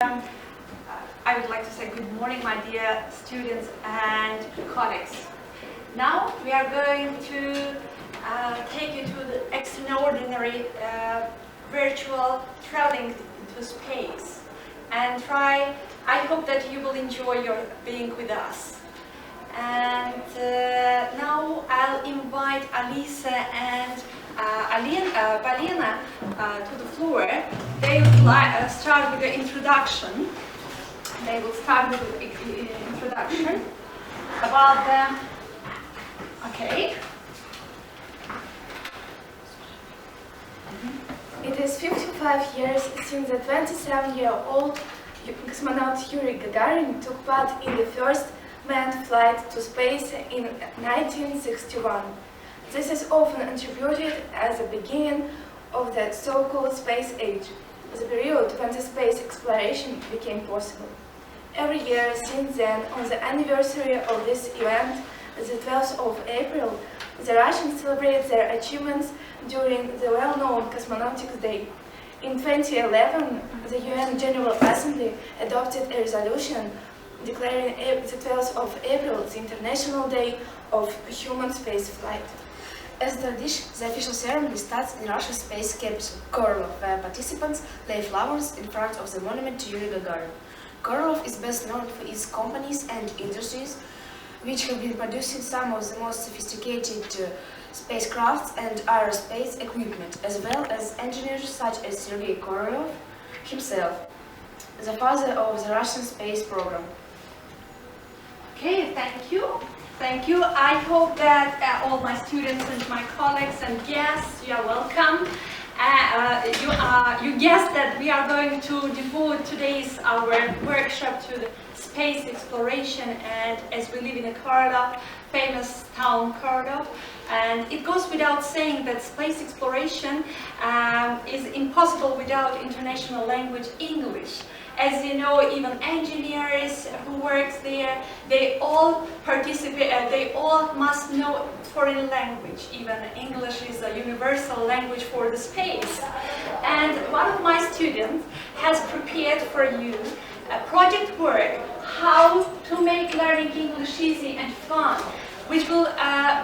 I would like to say good morning, my dear students and colleagues. Now we are going to take you to the extraordinary virtual traveling to space and I hope that you will enjoy your being with us. And now I'll invite Alisa and Polina to the floor. They will start with the introduction. They will start with the introduction about the. Okay. It is 55 years since the 27-year-old cosmonaut Yuri Gagarin took part in the first manned flight to space in 1961. This is often attributed as the beginning of the so-called space age, the period when the space exploration became possible. Every year since then, on the anniversary of this event, the 12th of April, the Russians celebrate their achievements during the well-known Cosmonautics Day. In 2011, the UN General Assembly adopted a resolution declaring the 12th of April the International Day of Human Spaceflight. As the official ceremony starts in Russia's space capital, Korolov, where participants lay flowers in front of the monument to Yuri Gagarin. Korolov is best known for its companies and industries, which have been producing some of the most sophisticated spacecrafts and aerospace equipment, as well as engineers such as Sergei Korolev himself, the father of the Russian space program. Okay, thank you. Thank you. I hope that all my students and my colleagues and guests, you are welcome. You guessed that we are going to devote today's our workshop to the space exploration, and as we live in a Korolov, famous town Korolov, and it goes without saying that space exploration is impossible without international language English. As you know, even engineers who work there, they all participate, they all must know foreign language. Even English is a universal language for the space. And one of my students has prepared for you a project work, how to make learning English easy and fun, which will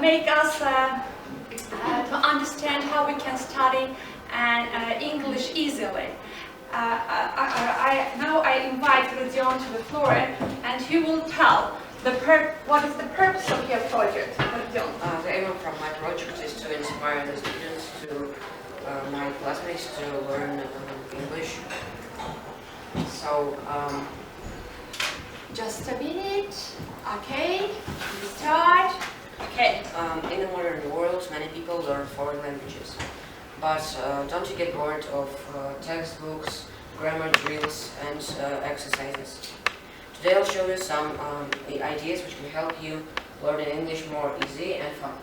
make us to understand how we can study English easily. Now I invite Rodion to the floor, and he will tell what is the purpose of your project. Rodion. The aim from my project is to inspire the students my classmates to learn English. So, just a minute. Okay, we start. Okay. In the modern world, many people learn foreign languages. But don't you get bored of textbooks, grammar drills, and exercises? Today I'll show you some ideas which can help you learn English more easy and fun.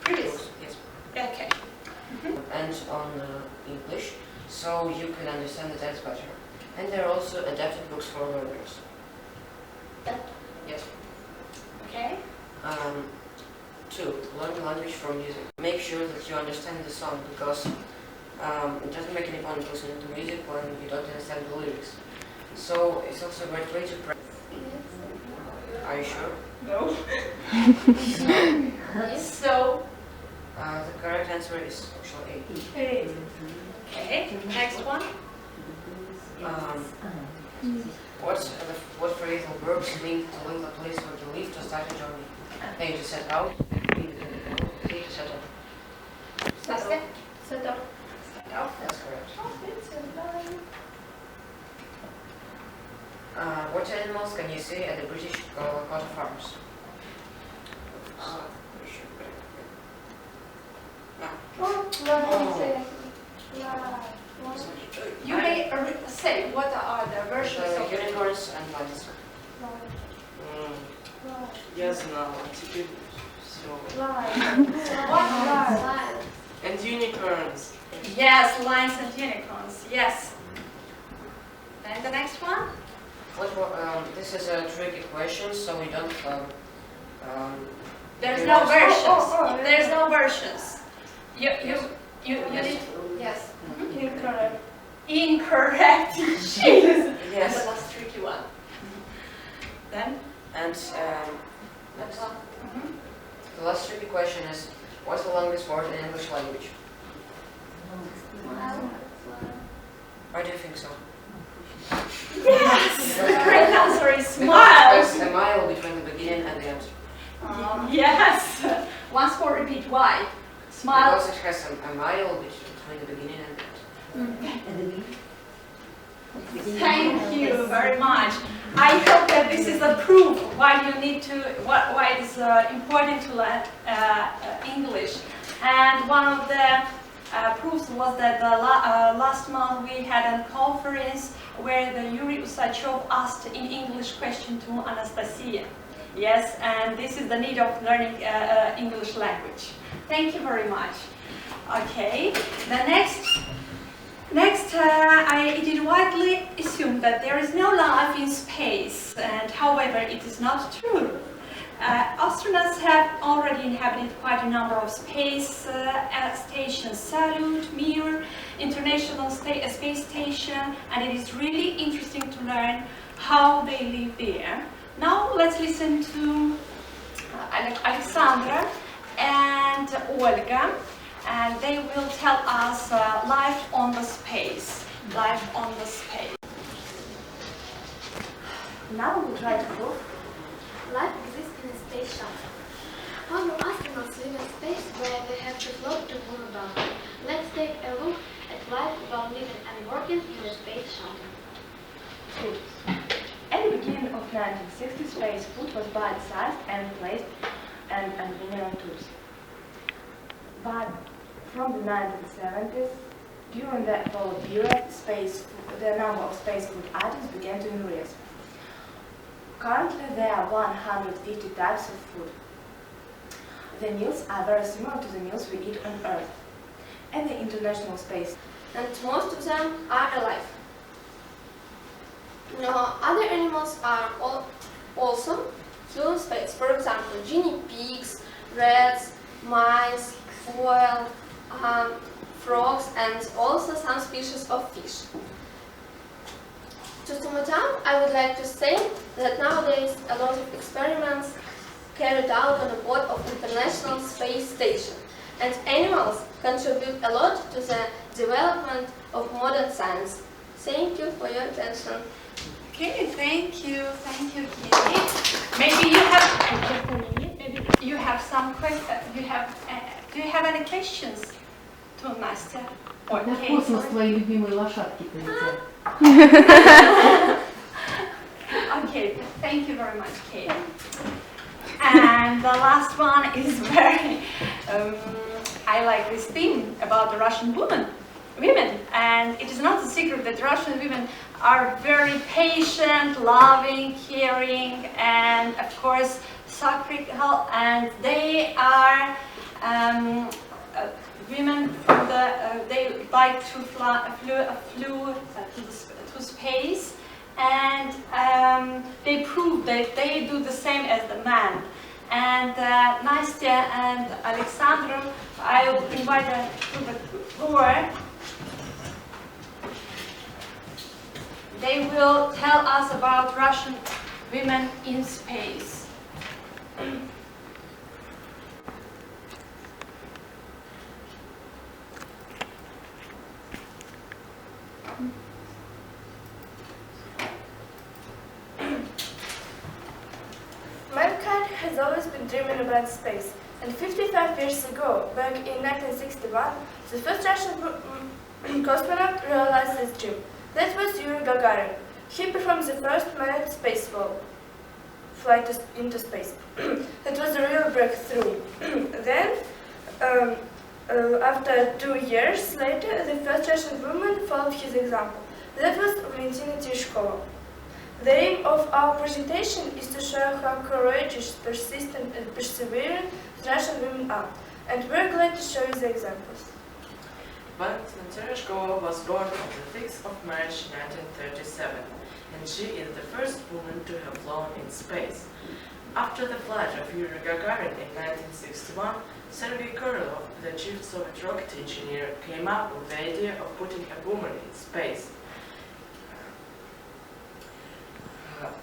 Previous? Yes. Okay. And on English, so you can understand the text better. And there are also adapted books for learners. Yes. Okay. 2. Learn the language from music. Make sure that you understand the song, because it doesn't make any point listening to music when you don't understand the lyrics. So it's also a great way to practice. Are you sure? No. So the correct answer is option A. Okay. Next one. What phrasal verbs mean to leave a place or to leave to start a journey? A, to set out. B, to set up. Set up. Set up. That's correct. What animals can you see at the British coat of arms? You may say what are the versions of unicorns and lions. Я знал, а теперь все. what? And unicorns. Yes, lions and unicorns. Yes. And the next one? This is a tricky question, so we don't. There's no versions. There's no versions. You need. Yes. Incorrect. Incorrect. Jeez. Yes. That was a tricky one. Then? And next. The last tricky question is, what's the longest word in English language? Why do you think so? Yes! The correct answer is smile. There's a mile between the beginning and the end. Yes. Once more repeat why. Smile. Because it has a mile between the beginning and the end. Thank you very much. I hope that this is a proof why you need to, why it is important to learn English. And one of the proofs was that last month we had a conference where the Yuri Usachov asked in English question to Anastasia. Yes, and this is the need of learning English language. Thank you very much. Okay, the next, it is widely assumed that there is no life in space, and however, it is not true. Astronauts have already inhabited quite a number of space stations: Salyut, Mir, International Space Station, and it is really interesting to learn how they live there. Now let's listen to Alexandra and Olga, and they will tell us life on the space. Life on the space. Now we try to prove. Life exists in a space shuttle. How do astronauts live in space where they have to float to move about? Let's take a look at life while living and working in a space shuttle. Tools. At the beginning of 1960, spacefood was bite-sized and placed and aluminum tubes. But from the 1970s, during the Apollo period, the number of space food items began to increase. Currently, there are 150 types of food. The meals are very similar to the meals we eat on Earth and the International Space. And most of them are alive. Other animals are also flew in space. For example, guinea pigs, rats, mice, quail, frogs, and also some species of fish. To sum it up, I would like to say that nowadays a lot of experiments carried out on board of International Space Station, and animals contribute a lot to the development of modern science. Thank you for your attention. Okay, thank you, Kitty. Maybe you have, maybe you have some questions. Do you have any questions to Nastya? Or Да в Kate? космос твои любимые лошадки полетят. Okay, thank you very much, Kate. And the last one is very, I like this theme about the Russian women, and it is not a secret that Russian women are very patient, loving, caring, and of course sacrificial, and they are women from they like to fly to space, and they prove that they do the same as the man. And Nastya and Alexandra, I will invite them to the floor. They will tell us about Russian women in space. Mankind has always been dreaming about space, and 55 years ago, back in 1961, the first Russian cosmonaut realized this dream. That was Yuri Gagarin. He performed the first manned flight into space. That was a real breakthrough. Then, after 2 years later, the first Russian woman followed his example. That was Valentina Tereshkova. The aim of our presentation is to show how courageous, persistent and persevering Russian women are, and we're glad to show you the examples. Valentina Tereshkova was born on the 6th of March 1937, and she is the first woman to have flown in space. After the flight of Yuri Gagarin in 1961, Sergei Korolov, the chief Soviet rocket engineer, came up with the idea of putting a woman in space.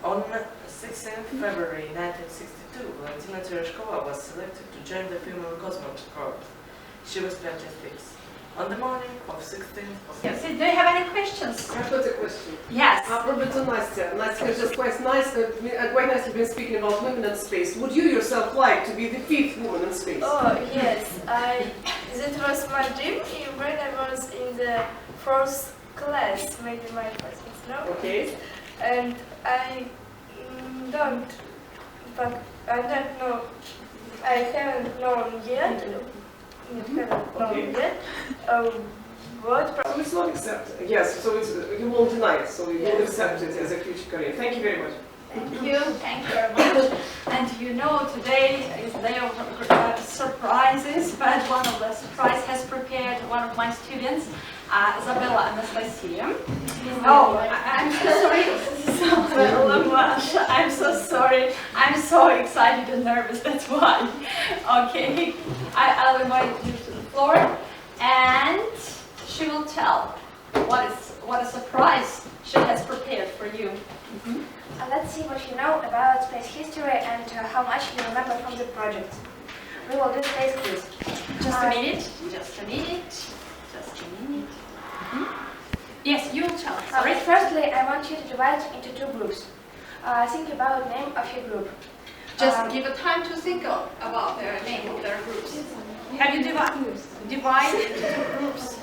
On 16th February 1962, Valentina Tereshkova was selected to join the female cosmonaut corps. She was 26. On the morning of 16th of Yes. Do you have any questions? I've got a question. Yes. Probably to Nastya. Nastya has just quite nicely been speaking about women in space. Would you yourself like to be the 5th woman in space? Oh yes, that was my dream when I was in the 4th class, maybe my classmates know. Okay. And I don't know, I haven't known yet, what. So it's not accepted. Yes, so it's, you won't deny it, so you will accept it as a future career. Thank you very much. Thank you very much. And you know, today is the day of surprises, but one of the surprises has prepared one of my students, Isabella Anastasia. Oh, I'm so sorry. I'm so sorry. I'm so excited and nervous, that's why. Okay, I'll invite you to the floor, and she will tell what a surprise she has prepared for you. Let's see what you know about space history and how much you remember from the project. We will do space quiz. Just a minute. Just a minute. Just a minute. Yes, you will tell. Sorry. Firstly, I want you to divide into 2 groups. Think about the name of your group. Just give a time to think about the name of their groups. Have you divided into 2 groups?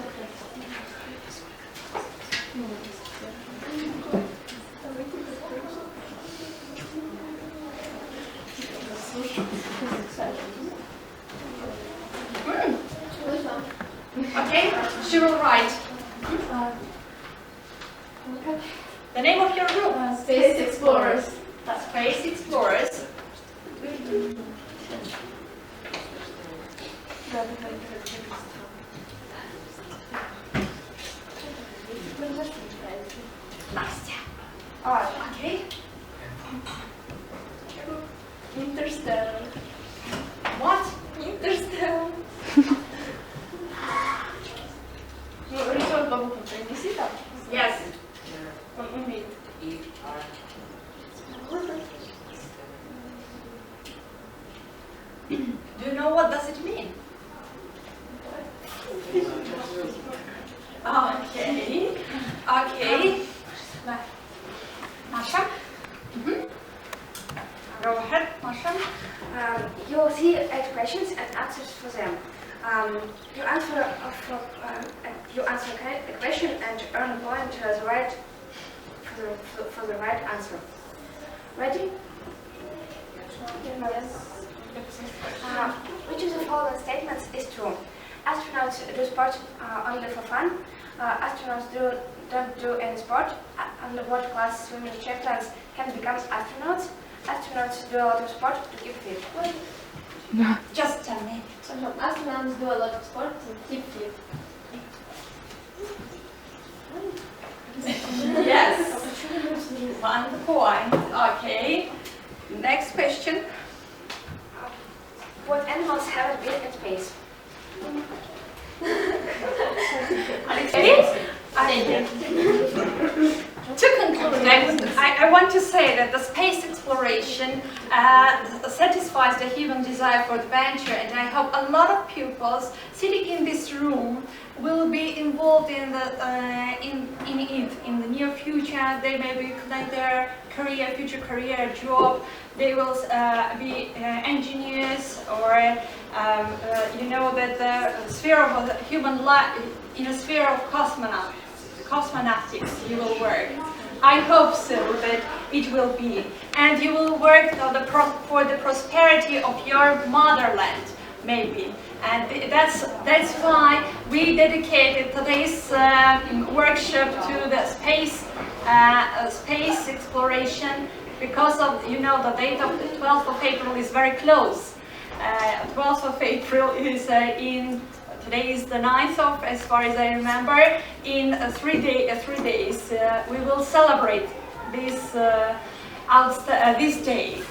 Okay, she will write. The name of your group? Space Explorers. Space Explorers. Nastya. Okay. Interstellar. What? Interstellar. Ну, рисунок по буквам принеси там. Yes. Он умеет. Do you know what does it mean? Okay. Okay. Masha? Go ahead, Masha. You will see 8 questions and answers for them. You answer a question and earn a point for the right answer. Ready? Yes. Which of the following statements is true? Astronauts do sport only for fun. Astronauts don't do any sport. Underwater class swimming champions can become astronauts. Astronauts do a lot of sport to keep fit. Just tell me. Astronauts do a lot of sport to keep fit. Yes. 1 point. Okay. Next question. What animals haven't been in space? To conclude, I want to say that the space exploration satisfies the human desire for adventure, and I hope a lot of pupils sitting in this room will be involved in the near future. They may be connect their future career, job. They will be engineers, or you know that the sphere of the human life, in a sphere of cosmonautics, you will work. I hope so that it will be, and you will work for the prosperity of your motherland, maybe. And that's why we dedicated today's workshop to the space exploration, because of, you know, the date of the 12th of April is very close. 12th of April is today is the 9th of, as far as I remember. In 3 days we will celebrate this day.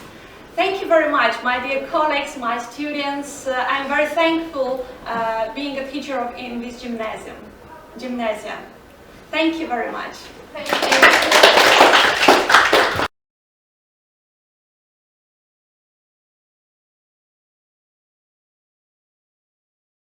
Thank you very much, my dear colleagues, my students. I'm very thankful being a teacher in this gymnasium. Thank you very much. Thank you.